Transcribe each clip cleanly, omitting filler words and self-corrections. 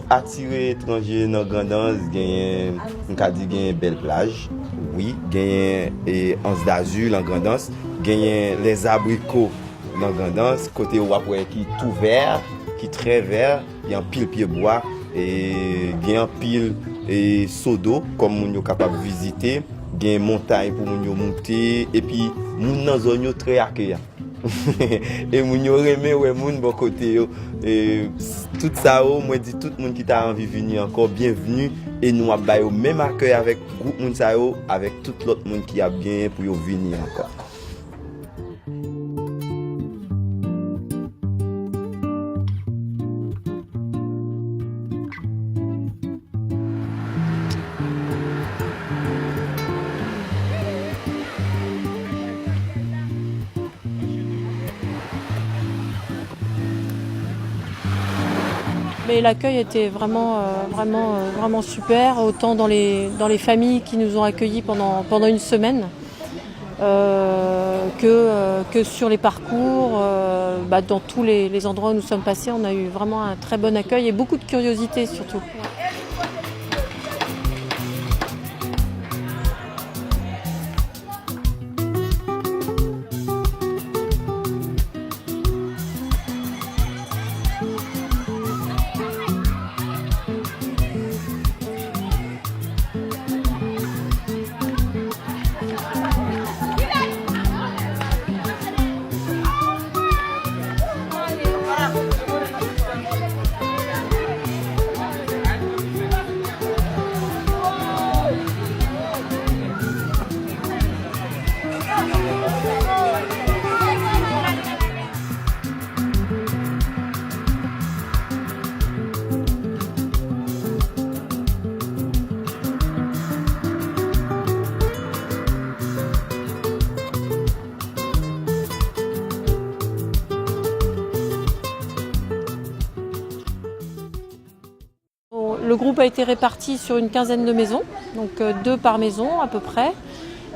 Attirer étranger dans Grand'Anse, gagne une belle plage. Oui, gagne Anse d'Azur en Grand'Anse, gagne les abricots dans Grand'Anse, côté où après qui tout vert, qui très vert, il y a un pile pied bois et gagne un pile et seau d'eau comme on est capable de visiter, gagne montagne pour nous monter et puis moun dans zone très accueillant. Et moun yo reme ouais moun bon côté yo et tout ça moi dit tout monde qui t'a envie venir encore bienvenue et nous a ba yo même accueil avec groupe moun ça yo avec tout l'autre monde qui a bien pour yo venir encore. Mais l'accueil était vraiment super, autant dans les familles qui nous ont accueillis pendant une semaine que sur les parcours. Dans tous les endroits où nous sommes passés, on a eu vraiment un très bon accueil et beaucoup de curiosité surtout. Le groupe a été réparti sur une quinzaine de maisons, donc 2 par maison à peu près.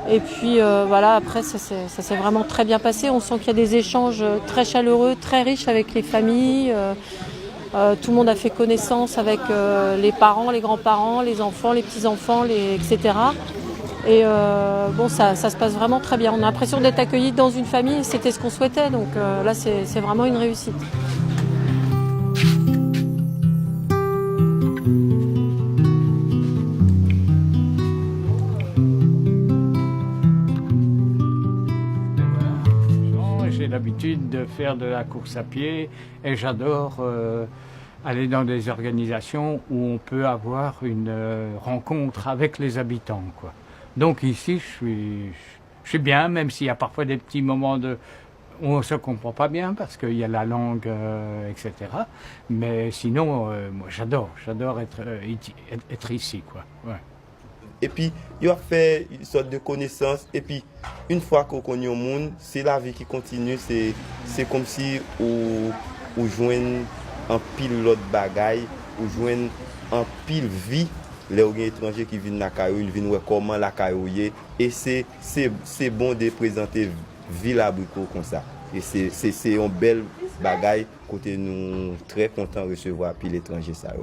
Et puis après ça s'est vraiment très bien passé. On sent qu'il y a des échanges très chaleureux, très riches avec les familles. Tout le monde a fait connaissance avec les parents, les grands-parents, les enfants, les petits-enfants, etc. Et ça se passe vraiment très bien. On a l'impression d'être accueillis dans une famille, c'était ce qu'on souhaitait. Donc là c'est vraiment une réussite. J'ai l'habitude de faire de la course à pied et j'adore aller dans des organisations où on peut avoir une rencontre avec les habitants, quoi. Donc ici, je suis bien, même s'il y a parfois des petits moments où on ne se comprend pas bien parce qu'il y a la langue, etc. Mais sinon, moi j'adore être ici, quoi. Ouais. Et puis, il a fait une sorte de connaissance. Et puis, une fois qu'on connaît le monde, c'est la vie qui continue. C'est comme si on joigne un pile l'autre bagaille, on joigne un pile vie. Les étrangers qui viennent à Caillou, ils viennent voir comment la Caillou est. Et c'est bon de présenter ville abricot comme ça. Et c'est une belle bagaille côté nous très contents de recevoir pile étranger ça là.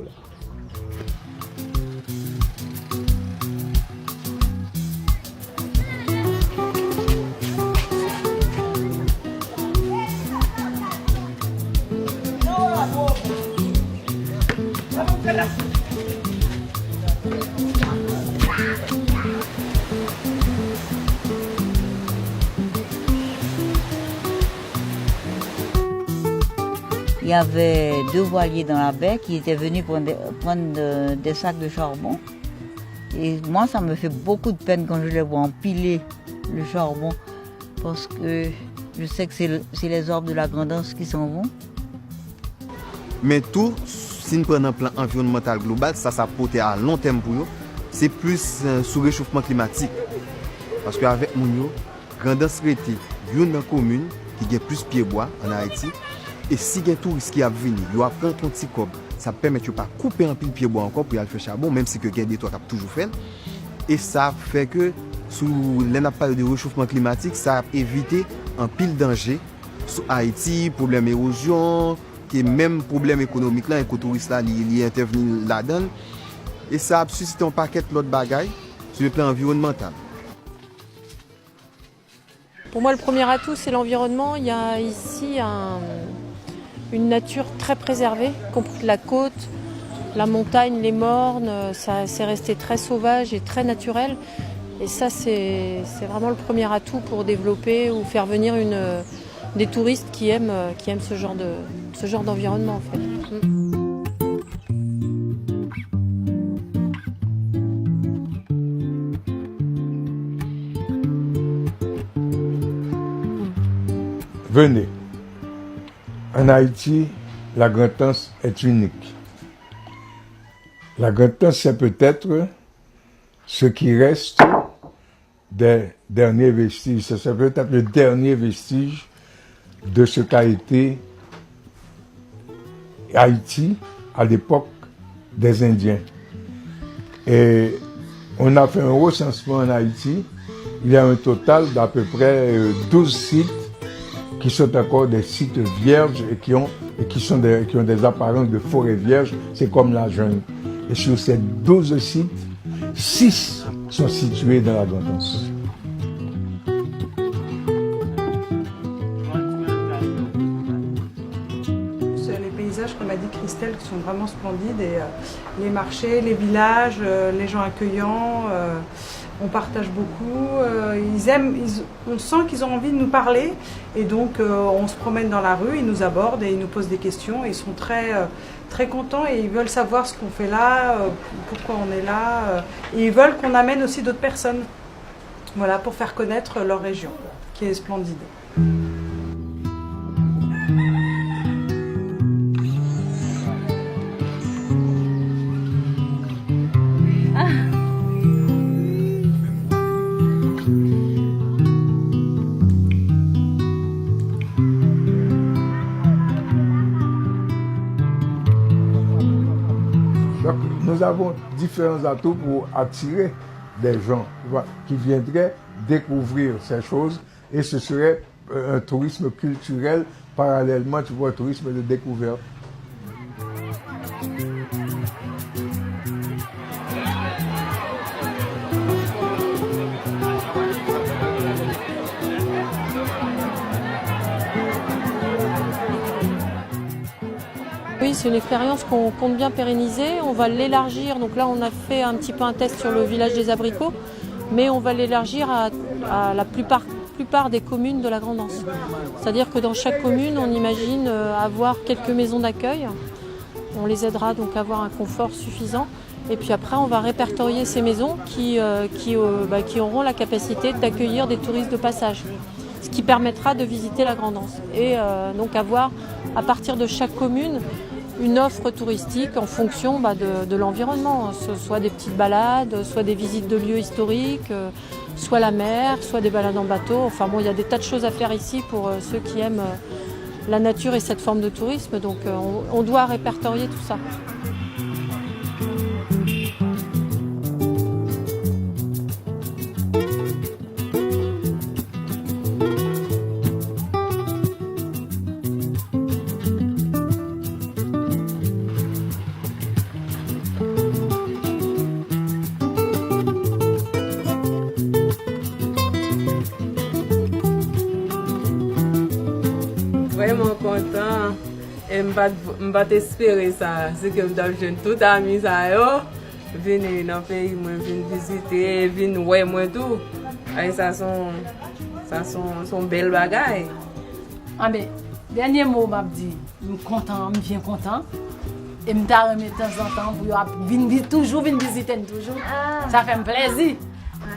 Il y avait 2 voiliers dans la baie qui étaient venus prendre des sacs de charbon. Et moi, ça me fait beaucoup de peine quand je les vois empiler le charbon, parce que je sais que c'est les arbres de la Grand'Anse qui s'en vont. Mais tout, si nous prenons un plan environnemental global, ça porte à long terme pour nous, c'est plus sous réchauffement climatique. Parce qu'avec nous, Grand'Anse était une commune qui a plus de pieds bois en Haïti. Et si il y a un touriste qui a venu, il va prendre un petit cob. ça permet de pas couper un pile pied bois encore pour aller faire charbon, même si que il y a des toits qui toujours fait. Et ça fait que sous l'anapalle de réchauffement climatique, ça a évité un pile danger sur Haïti, problème érosion, qui est même problème économique là, écotouristes là, il intervenu là-dedans. Et ça a suscité un paquet d'autres bagailles sur le plan environnemental. Pour moi, le premier atout, c'est l'environnement. Il y a ici une nature très préservée, y compris la côte, la montagne, les mornes. C'est resté très sauvage et très naturel. Et ça, c'est vraiment le premier atout pour développer ou faire venir des touristes qui aiment ce genre d'environnement, en fait. Venez. En Haïti, la Grande-Anse est unique. La Grande-Anse, c'est peut-être ce qui reste des derniers vestiges. C'est peut-être le dernier vestige de ce qu'a été Haïti à l'époque des Indiens. Et on a fait un recensement en Haïti. Il y a un total d'à peu près 12 sites qui sont encore des sites vierges et qui ont des apparences de forêt vierge, c'est comme la jungle. Et sur ces 12 sites, 6 sont situés dans la Grande-Anse. C'est les paysages, comme a dit Christelle, qui sont vraiment splendides. Et les marchés, les villages, les gens accueillants. On partage beaucoup, on sent qu'ils ont envie de nous parler et donc on se promène dans la rue, ils nous abordent et ils nous posent des questions et ils sont très contents et ils veulent savoir ce qu'on fait là, pourquoi on est là et ils veulent qu'on amène aussi d'autres personnes, voilà, pour faire connaître leur région qui est splendide. Donc, nous avons différents atouts pour attirer des gens qui viendraient découvrir ces choses et ce serait un tourisme culturel parallèlement, un tourisme de découverte. Oui, c'est une expérience qu'on compte bien pérenniser. On va l'élargir. Donc là, on a fait un petit peu un test sur le village des Abricots, mais on va l'élargir à la plupart des communes de la Grande-Anse. C'est-à-dire que dans chaque commune, on imagine avoir quelques maisons d'accueil. On les aidera donc à avoir un confort suffisant. Et puis après, on va répertorier ces maisons qui auront la capacité d'accueillir des touristes de passage, ce qui permettra de visiter la Grande-Anse. Et donc avoir, à partir de chaque commune, une offre touristique en fonction de l'environnement, soit des petites balades, soit des visites de lieux historiques, soit la mer, soit des balades en bateau. Enfin bon, il y a des tas de choses à faire ici pour ceux qui aiment la nature et cette forme de tourisme. Donc on doit répertorier tout ça. Vraiment content. Et je ne vais pas espérer ça. C'est que je dois jeune tout amis venir dans le pays, venir visiter, venir voir moi tout. Et ça sont belles bagailles. Ah mais dernier mot m'a dit, je suis content, je suis bien content. Et je me remis de temps en temps pour venir toujours visiter toujours. Ça fait un plaisir.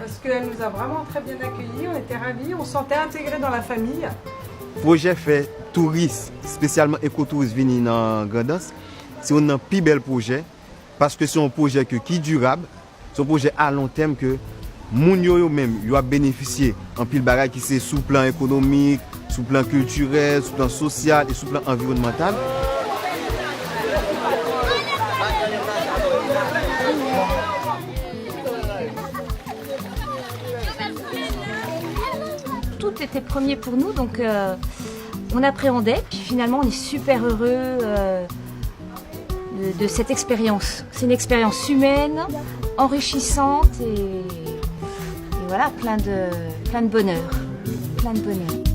Parce qu'elle nous a vraiment très bien accueillis, on était ravis, on se sentait intégrés dans la famille. Le projet fait touristes, spécialement écotouristes venir dans Grande-Anse. C'est un plus bel projet parce que c'est un projet qui est durable, c'est un projet à long terme que les gens même ont bénéficié en pile bagaille qui c'est sous le plan économique, sous le plan culturel, sous le plan social et sous le plan environnemental. premier pour nous, donc on appréhendait, puis finalement on est super heureux de cette expérience. C'est une expérience humaine, enrichissante et voilà, plein de bonheur. Plein de bonheur.